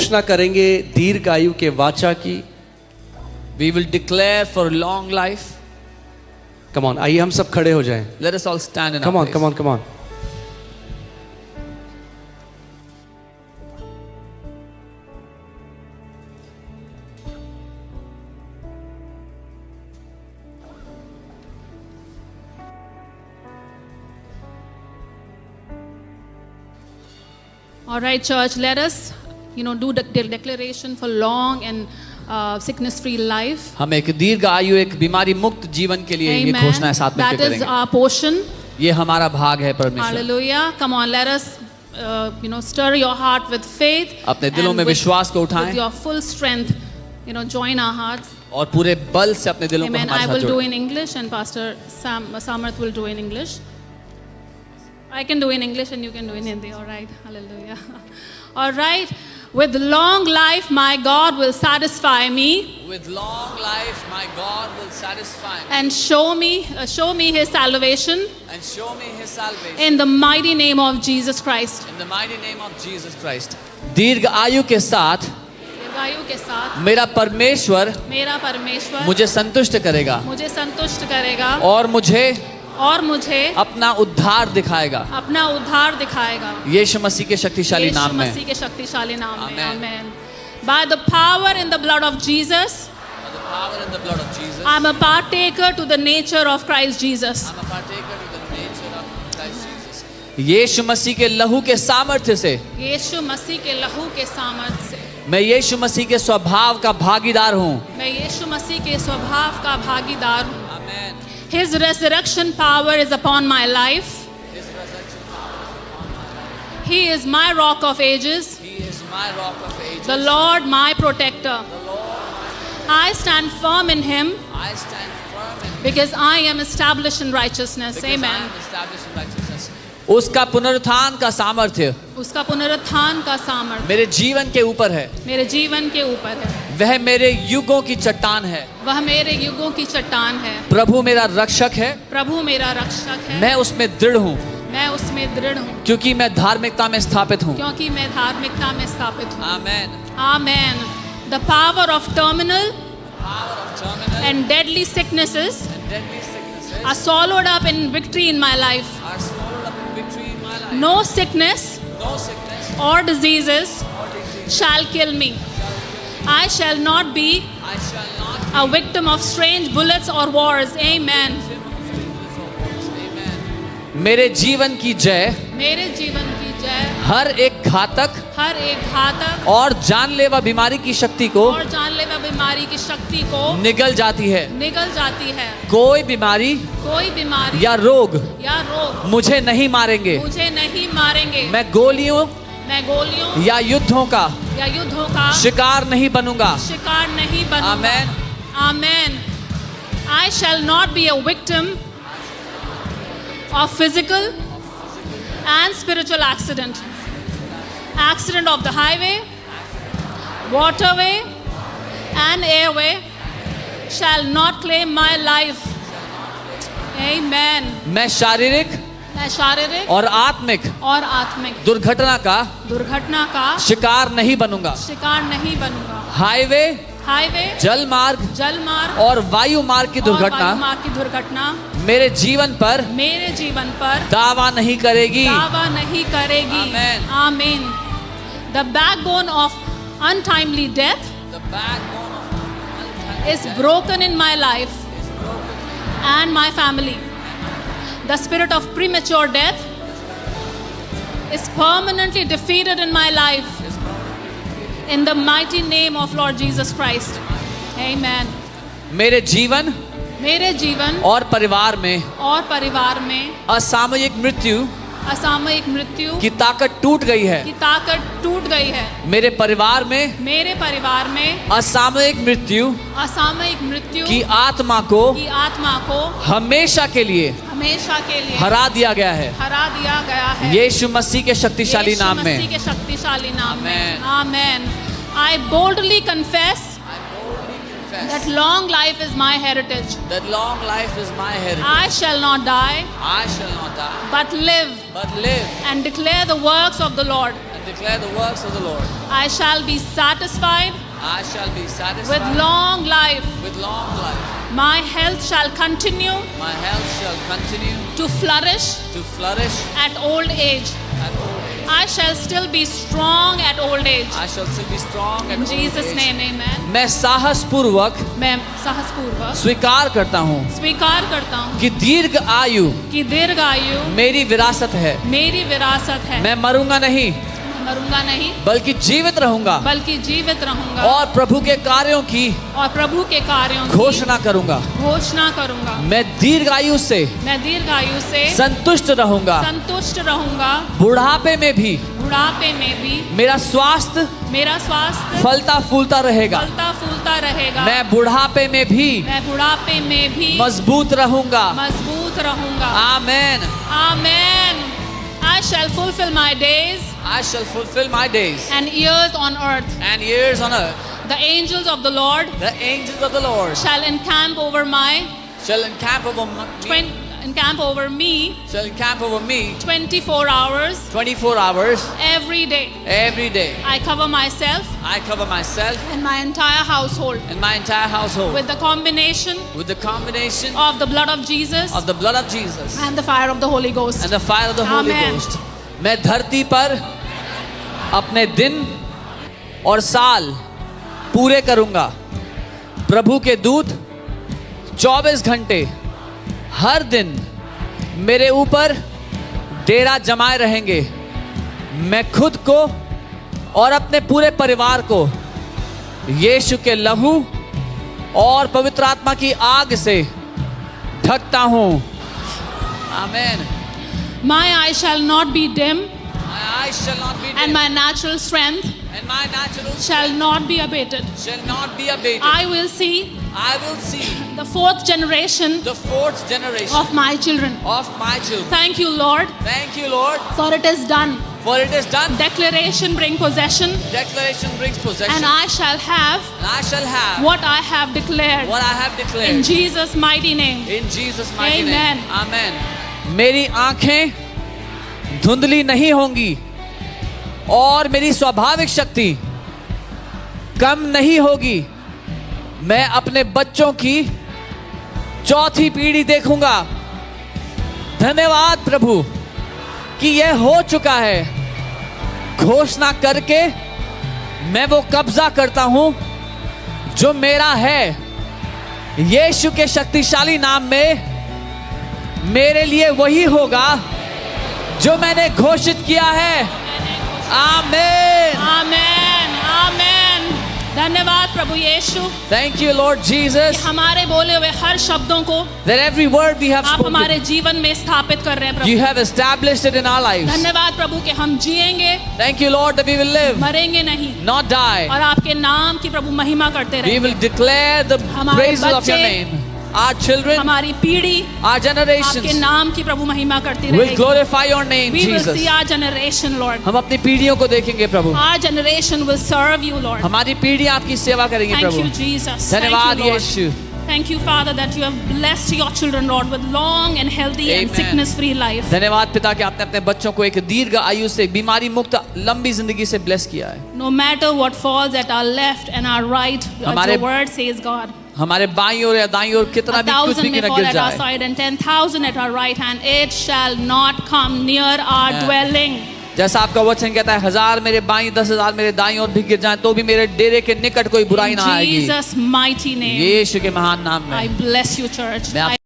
घोषणा करेंगे दीर्घायु के वाचा की। We will declare for long life. Come on, आइए हम सब खड़े हो जाएं। Let us all stand in come our on, place. Come on, come on. All right, church, let us, do the declaration for long and sickness-free life. हम एक दीर्घ आयु, एक बीमारी मुक्त जीवन के लिए ये घोषणा साथ में That is करेंगे। our portion. ये हमारा भाग है परमेश्वर। Hallelujah. Come on, let us, stir your heart with faith. अपने दिलों and में with- विश्वास को उठाएं। With your full strength, join our hearts. और पूरे बल से अपने दिलों को Amen. हमारे I साथ will do जोड़ें। in English and Pastor Samarth will do in English. I can do in English and you can do in Hindi. All right. Hallelujah. All right. With long life, my God will satisfy me With long life, my God will satisfy me and show me His salvation and show me His salvation in the mighty name of Jesus Christ. in the mighty name of Jesus Christ. दीर्घ आयु के साथ दीर्घायु के साथ मेरा परमेश्वर मेरा परमेश्वर मुझे संतुष्ट करेगा मुझे संतुष्ट करेगा और मुझे अपना उद्धार दिखाएगा। अपना उद्धार दिखाएगा यीशु मसीह के शक्तिशाली यीशु नाम में। मसीह के शक्तिशाली नाम में। Amen. Amen. By the power in the blood of Jesus, By the power in the blood of Jesus, I'm a partaker to the nature of Christ Jesus. I'm a partaker to the nature of Christ Jesus. यीशु मसीह के लहू के सामर्थ्य से यीशु मसीह के लहू के सामर्थ्य से मैं यीशु मसीह के स्वभाव का भागीदार हूँ। मैं यीशु मसीह के स्वभाव का भागीदार हूँ। Amen. His resurrection power is upon my life. His resurrection power. He is my rock of ages, He is my rock of ages. the Lord my protector. The Lord, I stand firm in Him I stand firm in because I am established in righteousness. because I Amen. am established in righteousness. उसका पुनरुत्थान का सामर्थ्य उसका पुनरुत्थान का सामर्थ्य मेरे जीवन के ऊपर है। मेरे जीवन के ऊपर है। वह मेरे युगों की चट्टान है। वह मेरे युगों की चट्टान है। प्रभु मेरा रक्षक है। प्रभु मेरा रक्षक है। मैं उसमें दृढ़ हूँ मैं उसमें दृढ़ हूँ क्योंकि मैं धार्मिकता में स्थापित हूँ। क्योंकि मैं धार्मिकता में स्थापित हूँ। Amen. Amen. The power of terminal Power of terminal and deadly sicknesses and deadly sicknesses are swallowed up in victory in my life. are swallowed up in victory in my life. No sickness No sickness or diseases or disease shall kill me. I shall not be I shall not a victim of strange bullets or wars. Amen. Amen. मेरे जीवन की जय मेरे जीवन की जय हर एक घातक हर एक घातक और जानलेवा बीमारी की शक्ति को और जानलेवा बीमारी की शक्ति को निगल जाती है। निगल जाती है। कोई बीमारी कोई बीमारी या रोग रोग मुझे नहीं मारेंगे। मुझे नहीं मारेंगे। मैं गोलियों मैं गोलियों या युद्धों का या युद्धों का शिकार नहीं बनूंगा। शिकार नहीं बनूंगा। Amen. Amen. I shall not be a victim of physical and spiritual accident. Accident of the highway, waterway, and airway shall not claim my life. Amen. मैं शारीरिक मैं शारीरिक और आत्मिक आत्मिक दुर्घटना दुर्घटना का शिकार नहीं बनूंगा। शिकार नहीं बनूंगा। हाईवे, हाईवे, जल मार्ग और वायु मार्ग की वायु दुर्घटना मार्ग की दुर्घटना मेरे जीवन पर दावा नहीं करेगी। नहीं करेगी। Amen. Amen. The backbone of untimely death The backbone of is broken in my life and my family. The spirit of premature death is permanently defeated in my life. In the mighty name of Lord Jesus Christ. Amen. मेरे जीवन और परिवार में असामयिक मृत्यु की ताकत टूट गई है। मेरे परिवार में असामयिक मृत्यु की आत्मा को हमेशा के लिए हरा दिया गया है। यीशु मसीह के शक्तिशाली नाम में। Amen. Amen. I boldly confess that long life is my heritage. That long life is my heritage. I shall not die, I shall not die, but live but live and declare the works of the Lord. and declare the works of the Lord. I shall be satisfied I shall be satisfied with long life. with long life. My health shall continue My health shall continue to flourish to flourish at old age. at old age. I shall still be strong at old age. I shall still be strong at In old Jesus' age. name, amen. मैं साहस पूर्वक मैं साहसपूर्वक स्वीकार करता हूँ स्वीकार करता हूँ कि दीर्घ आयु कि दीर्घ आयु मेरी विरासत है। मेरी विरासत है। मैं मरूंगा नहीं मरूंगा नहीं बल्कि जीवित रहूंगा बल्कि जीवित रहूंगा और प्रभु के कार्यों की और प्रभु के कार्यों की घोषणा करूंगा। घोषणा करूंगा। मैं दीर्घायु से मैं दीर्घायु से संतुष्ट रहूंगा। संतुष्ट रहूंगा। बुढ़ापे में भी बुढ़ापे में भी मेरा स्वास्थ्य फलता फूलता रहेगा। फलता फूलता रहेगा। मैं बुढ़ापे में भी मजबूत रहूंगा। आमेन। आमेन। I shall fulfill my days I shall fulfill my days and years on earth. and years on earth. The angels of the Lord shall encamp over me 24 hours every day. I cover myself and my entire household with the combination of the blood of Jesus and the fire of the Holy Ghost. Amen. मैं धरती पर अपने दिन और साल पूरे करूंगा। प्रभु के दूत 24 घंटे हर दिन मेरे ऊपर डेरा जमाए रहेंगे। मैं खुद को और अपने पूरे परिवार को यीशु के लहू और पवित्र आत्मा की आग से ढकता हूं। आमेन। My eyes shall not be dim, and my natural strength shall not be abated. I will see the fourth generation of my children. Thank you, Lord. For it is done. Declaration brings possession. And I shall have what I have declared. In Jesus' mighty name. Amen. Amen. मेरी आंखें धुंधली नहीं होंगी और मेरी स्वाभाविक शक्ति कम नहीं होगी। मैं अपने बच्चों की चौथी पीढ़ी देखूंगा। धन्यवाद प्रभु कि यह हो चुका है। घोषणा करके मैं वो कब्जा करता हूं जो मेरा है। यीशु के शक्तिशाली नाम में मेरे लिए वही होगा जो मैंने घोषित किया है। आमेन। आमेन। आमेन। धन्यवाद प्रभु यीशु। Thank you Lord Jesus. हमारे बोले हुए हर शब्दों को that every word we have आप spoken, हमारे जीवन में स्थापित कर रहे हैं प्रभु। you have established it in our lives. धन्यवाद प्रभु कि हम जिएंगे। Thank you Lord that we will live, मरेंगे नहीं, not die. और आपके नाम की प्रभु महिमा करते रहेंगे। We will declare the praises of your name. Our children, हमारी पीढ़ी, our generations, आपके नाम की प्रभु महिमा करती will रहेगी। glorify your name, We will Jesus. see our generation, Lord. हम अपनी पीढ़ियों को देखेंगे प्रभु। Our generation will serve you, Lord. हमारी पीढ़ी आपकी सेवा करेंगी Thank प्रभु। you, Jesus. धन्यवाद Thank you, Lord. Yeshu. Thank you, Father, that you have blessed your children, Lord, with long and healthy and Amen. sickness-free life. धन्यवाद पिता कि आपने अपने बच्चों को एक दीर्घ आयु से बीमारी मुक्त लंबी जिंदगी से ब्लेस किया है। No matter what falls at our left and our right, हमारे- your word says, God. हमारे बाईं ओर या दाईं ओर कितना भी कुछ 1,000 भी may न fall गिर at our जाए, side and 10,000 at our right hand, it shall not come near our Yeah. dwelling. जैसा आपका वचन कहता है 1000 मेरे बाईं 10,000 मेरे दाईं ओर भी गिर जाएं तो भी मेरे डेरे के निकट कोई बुराई In ना आएगी। Jesus' mighty name, यीशु के महान नाम में I bless you, church. मैं आप-